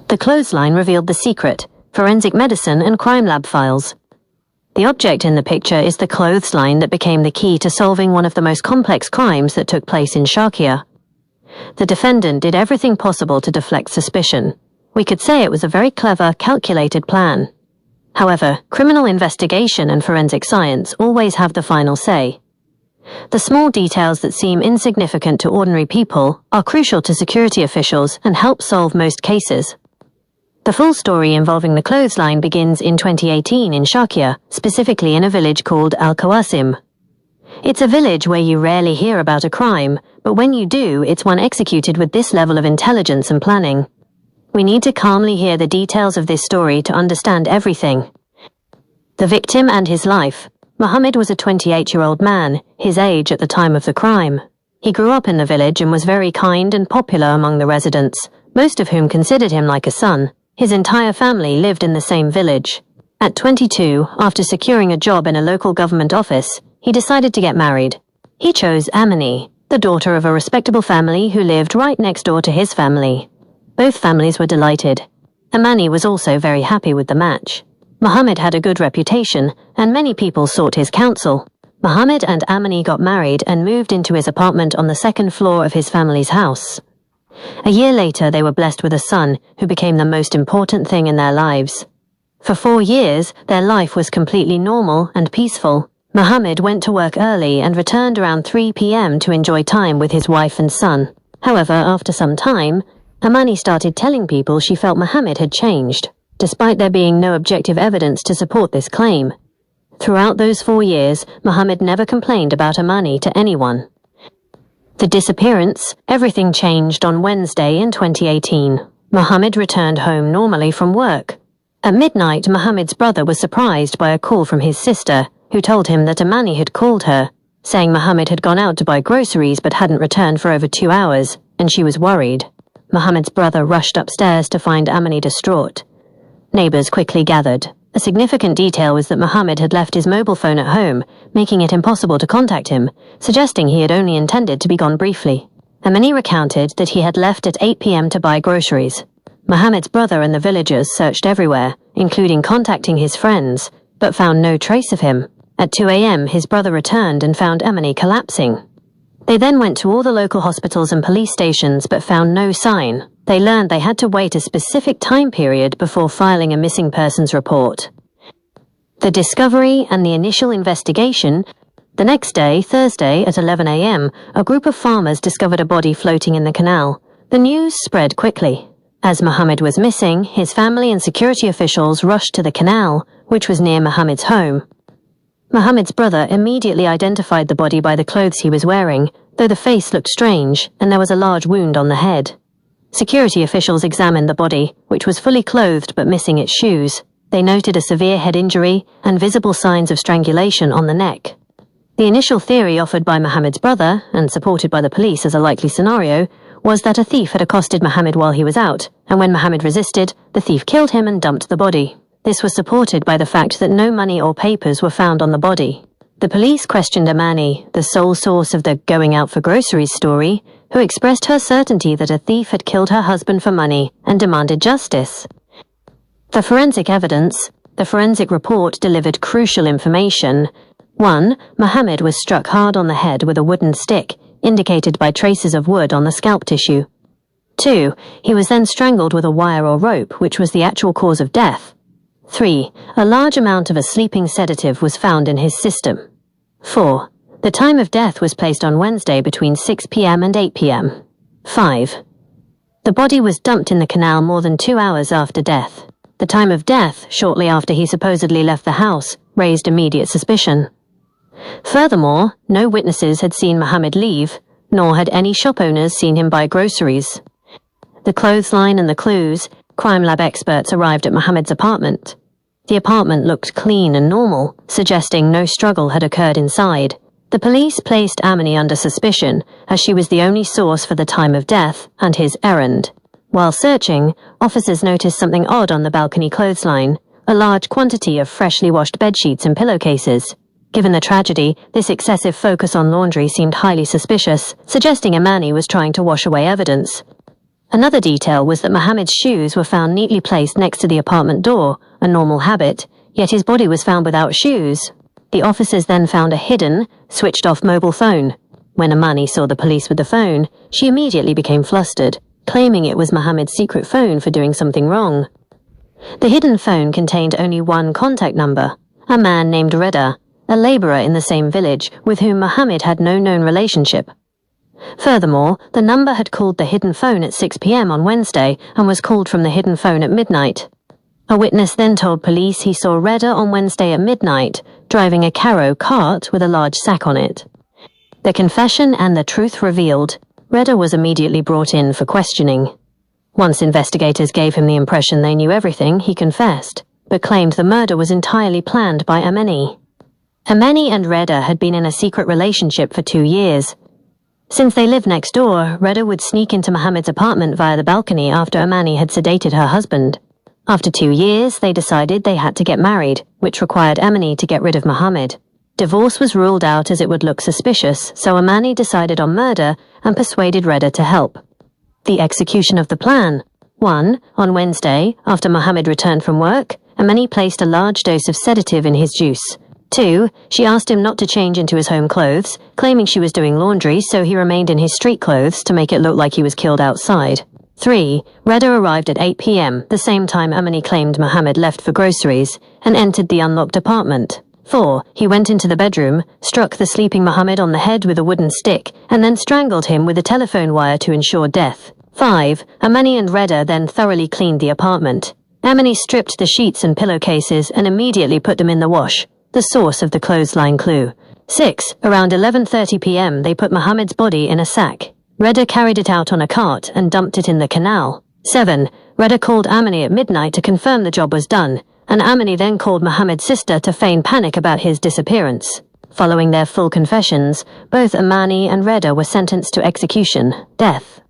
The clothesline revealed the secret: forensic medicine and crime lab files. The object in the picture is the clothesline that became the key to solving one of the most complex crimes that took place in Sharqia. The defendant did everything possible to deflect suspicion. We could say it was a very clever, calculated plan. However, criminal investigation and forensic science always have the final say. The small details that seem insignificant to ordinary people are crucial to security officials and help solve most cases. The full story involving the clothesline begins in 2018 in Sharqia, specifically in a village called Al-Qawasim. It's a village where you rarely hear about a crime, but when you do, it's one executed with this level of intelligence and planning. We need to calmly hear the details of this story to understand everything. The victim and his life. Mohammed was a 28-year-old man, his age at the time of the crime. He grew up in the village and was very kind and popular among the residents, most of whom considered him like a son. His entire family lived in the same village. At 22, after securing a job in a local government office, he decided to get married. He chose Amani, the daughter of a respectable family who lived right next door to his family. Both families were delighted. Amani was also very happy with the match. Mohammed had a good reputation, and many people sought his counsel. Mohammed and Amani got married and moved into his apartment on the second floor of his family's house. A year later, they were blessed with a son who became the most important thing in their lives. For 4 years, their life was completely normal and peaceful. Mohammed went to work early and returned around 3 p.m. to enjoy time with his wife and son. However, after some time, Amani started telling people she felt Mohammed had changed, despite there being no objective evidence to support this claim. Throughout those 4 years, Mohammed never complained about Amani to anyone. The disappearance. Everything changed on Wednesday in 2018. Mohammed returned home normally from work. At midnight, Mohammed's brother was surprised by a call from his sister, who told him that Amani had called her, saying Mohammed had gone out to buy groceries but hadn't returned for over 2 hours, and she was worried. Mohammed's brother rushed upstairs to find Amani distraught. Neighbors quickly gathered. A significant detail was that Mohammed had left his mobile phone at home, making it impossible to contact him, suggesting he had only intended to be gone briefly. Amani recounted that he had left at 8 p.m. to buy groceries. Mohammed's brother and the villagers searched everywhere, including contacting his friends, but found no trace of him. At 2 a.m., his brother returned and found Amani collapsing. They then went to all the local hospitals and police stations but found no sign. They learned they had to wait a specific time period before filing a missing persons report. The discovery and the initial investigation. The next day, Thursday, at 11 a.m., a group of farmers discovered a body floating in the canal. The news spread quickly. As Mohammed was missing, his family and security officials rushed to the canal, which was near Mohammed's home. Mohammed's brother immediately identified the body by the clothes he was wearing, though the face looked strange and there was a large wound on the head. Security officials examined the body, which was fully clothed but missing its shoes. They noted a severe head injury and visible signs of strangulation on the neck. The initial theory offered by Mohammed's brother, and supported by the police as a likely scenario, was that a thief had accosted Mohammed while he was out, and when Mohammed resisted, the thief killed him and dumped the body. This was supported by the fact that no money or papers were found on the body. The police questioned Amani, the sole source of the going out for groceries story, who expressed her certainty that a thief had killed her husband for money and demanded justice. The forensic evidence. The forensic report delivered crucial information. 1. Mohammed was struck hard on the head with a wooden stick, indicated by traces of wood on the scalp tissue. 2. He was then strangled with a wire or rope, which was the actual cause of death. 3. A large amount of a sleeping sedative was found in his system. 4. The time of death was placed on Wednesday between 6 p.m. and 8 p.m. 5. The body was dumped in the canal more than 2 hours after death. The time of death, shortly after he supposedly left the house, raised immediate suspicion. Furthermore, no witnesses had seen Mohammed leave, nor had any shop owners seen him buy groceries. The clothesline and the clues. Crime lab experts arrived at Mohammed's apartment. The apartment looked clean and normal, suggesting no struggle had occurred inside. The police placed Amani under suspicion, as she was the only source for the time of death and his errand. While searching, officers noticed something odd on the balcony clothesline, a large quantity of freshly washed bedsheets and pillowcases. Given the tragedy, this excessive focus on laundry seemed highly suspicious, suggesting Amani was trying to wash away evidence. Another detail was that Mohammed's shoes were found neatly placed next to the apartment door, a normal habit, yet his body was found without shoes. The officers then found a hidden, switched-off mobile phone. When Amani saw the police with the phone, she immediately became flustered, claiming it was Mohammed's secret phone for doing something wrong. The hidden phone contained only one contact number, a man named Reda, a laborer in the same village with whom Mohammed had no known relationship. Furthermore, the number had called the hidden phone at 6 p.m. on Wednesday and was called from the hidden phone at midnight. A witness then told police he saw Reda on Wednesday at midnight, driving a Caro cart with a large sack on it. The confession and the truth revealed, Reda was immediately brought in for questioning. Once investigators gave him the impression they knew everything, he confessed, but claimed the murder was entirely planned by Amani. Amani and Reda had been in a secret relationship for 2 years. Since they lived next door, Reda would sneak into Mohammed's apartment via the balcony after Amani had sedated her husband. After 2 years, they decided they had to get married, which required Amani to get rid of Mohammed. Divorce was ruled out as it would look suspicious, so Amani decided on murder and persuaded Reda to help. The execution of the plan. 1. On Wednesday, after Mohammed returned from work, Amani placed a large dose of sedative in his juice. 2. She asked him not to change into his home clothes, claiming she was doing laundry, so he remained in his street clothes to make it look like he was killed outside. 3. Reda arrived at 8 p.m., the same time Amani claimed Mohammed left for groceries, and entered the unlocked apartment. 4. He went into the bedroom, struck the sleeping Mohammed on the head with a wooden stick, and then strangled him with a telephone wire to ensure death. 5. Amani and Reda then thoroughly cleaned the apartment. Amani stripped the sheets and pillowcases and immediately put them in the wash, the source of the clothesline clue. 6. Around 11:30 p.m. they put Mohammed's body in a sack. Reda carried it out on a cart and dumped it in the canal. 7. Reda called Amani at midnight to confirm the job was done, and Amani then called Mohammed's sister to feign panic about his disappearance. Following their full confessions, both Amani and Reda were sentenced to execution, death.